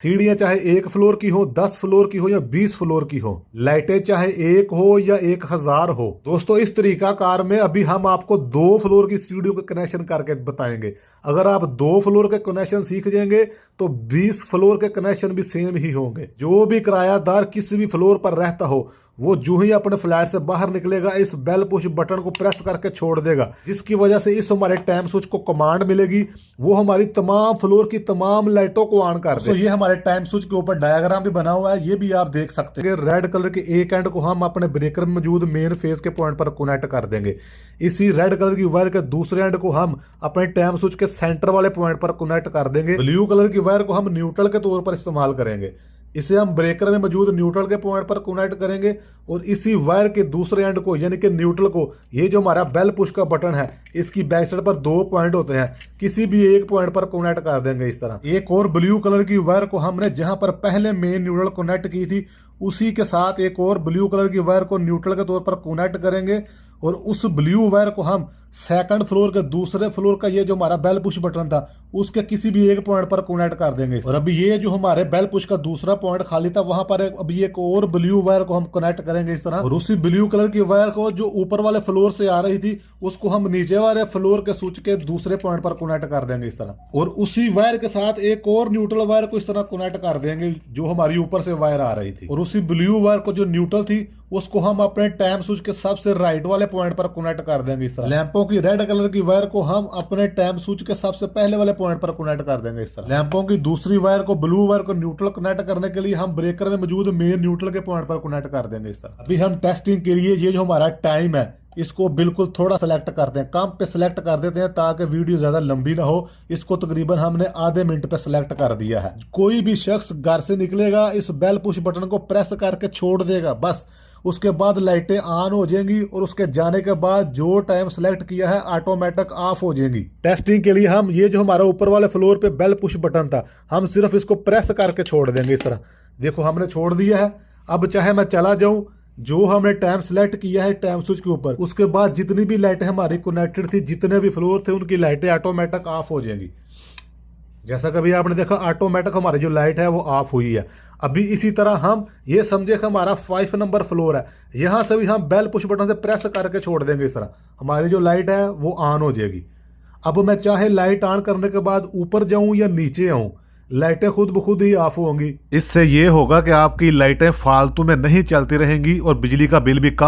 सीढ़ियां चाहे 1 फ्लोर की हो, 10 फ्लोर की हो या 20 फ्लोर की हो, लाइटें चाहे 1 हो या 1000 हो। दोस्तों इस तरीका कार में अभी हम आपको 2 फ्लोर की सीढ़ियों का कनेक्शन करके बताएंगे। अगर आप 2 फ्लोर के कनेक्शन सीख जाएंगे तो 20 फ्लोर के कनेक्शन भी सेम ही होंगे। जो भी किरायादार किसी भी फ्लोर पर रहता हो वो जो ही अपने फ्लैट से बाहर निकलेगा इस बेल पुश बटन को प्रेस करके छोड़ देगा, जिसकी वजह से इस हमारे टाइम स्विच को कमांड मिलेगी, वो हमारी तमाम फ्लोर की तमाम लाइटों को ऑन कर दे। तो ये हमारे टाइम स्विच के ऊपर डायग्राम भी बना हुआ है, ये भी आप देख सकते हैं। रेड कलर के एक एंड को हम अपने ब्रेकर में मौजूद मेन फेज के पॉइंट पर कनेक्ट कर देंगे। इसी रेड कलर की वायर के दूसरे एंड को हम अपने टाइम स्विच के सेंटर वाले पॉइंट पर कनेक्ट कर देंगे। ब्लू कलर की वायर को हम न्यूट्रल के तौर पर इस्तेमाल करेंगे। इसे हम ब्रेकर में मौजूद न्यूट्रल के पॉइंट पर कनेक्ट करेंगे और इसी वायर के दूसरे एंड को यानी कि न्यूट्रल को, ये जो हमारा बेल पुश का बटन है इसकी बैक साइड पर 2 पॉइंट होते हैं, किसी भी एक पॉइंट पर कनेक्ट कर देंगे इस तरह। एक और ब्लू कलर की वायर को हमने जहां पर पहले मेन न्यूट्रल कनेक्ट की थी उसी के साथ एक और ब्लू कलर की वायर को न्यूट्रल के तौर पर कनेक्ट करेंगे और उस ब्लू वायर को हम सेकंड फ्लोर के दूसरे फ्लोर का ये जो हमारा बेल पुश बटन था उसके किसी भी एक पॉइंट पर कनेक्ट कर देंगे। और अभी ये जो हमारे बेल पुश का दूसरा पॉइंट खाली था वहां पर अभी एक और ब्लू वायर को हम कनेक्ट करेंगे इस तरह। और उसी ब्लू कलर की वायर को जो ऊपर वाले फ्लोर से आ रही थी उसको हम नीचे वाले फ्लोर के स्विच के दूसरे पॉइंट पर कनेक्ट कर देंगे इस तरह। और उसी वायर के साथ एक और न्यूट्रल वायर को इस तरह कनेक्ट कर देंगे जो हमारी ऊपर से वायर आ रही थी। और उसी ब्लू वायर को जो न्यूट्रल थी उसको हम अपने टाइम स्विच के सबसे राइट वाले पॉइंट पर कनेक्ट कर देंगे इस तरह। लैंपों की रेड कलर की वायर को हम अपने टाइम स्विच के सबसे पहले वाले पॉइंट पर कनेक्ट कर देंगे इस तरह। लैंपों की दूसरी वायर को ब्लू वायर को न्यूट्रल कनेक्ट करने के लिए हम ब्रेकर में मौजूद मेन न्यूट्रल के पॉइंट पर कनेक्ट कर देंगे इस तरह। अभी हम टेस्टिंग के लिए ये जो हमारा टाइम है इसको बिल्कुल थोड़ा सेलेक्ट करते हैं, कम पे सेलेक्ट कर देते हैं ताकि वीडियो ज्यादा लंबी ना हो। इसको तकरीबन हमने आधे मिनट पे सेलेक्ट कर दिया है। कोई भी शख्स घर से निकलेगा इस बेल पुश बटन को प्रेस करके छोड़ देगा, बस उसके बाद लाइटें ऑन हो जाएंगी और उसके जाने के बाद जो टाइम सेलेक्ट किया है ऑटोमेटिक ऑफ हो जाएंगी। टेस्टिंग के लिए हम ये जो हमारा ऊपर वाले फ्लोर पे बेल पुश बटन था हम सिर्फ इसको प्रेस करके छोड़ देंगे इस तरह। देखो हमने छोड़ दिया है। अब चाहे मैं चला जाऊं, जो हमने टाइम सेलेक्ट किया है टाइम स्विच के ऊपर, उसके बाद जितनी भी लाइटें हमारी कनेक्टेड थी, जितने भी फ्लोर थे उनकी लाइटें ऑटोमेटिक ऑफ हो जाएंगी। जैसा कभी आपने देखा ऑटोमेटिक हमारी जो लाइट है वो ऑफ हुई है। अभी इसी तरह हम ये समझे कि हमारा 5 नंबर फ्लोर है, यहां से भी हम बेल पुश बटन से प्रेस करके छोड़ देंगे इस तरह, हमारी जो लाइट है वो ऑन हो जाएगी। अब मैं चाहे लाइट ऑन करने के बाद ऊपर जाऊं या नीचे आऊं, लाइटें खुद ब खुद ही ऑफ होंगी। इससे ये होगा कि आपकी लाइटें फालतू में नहीं चलती रहेंगी और बिजली का बिल भी कम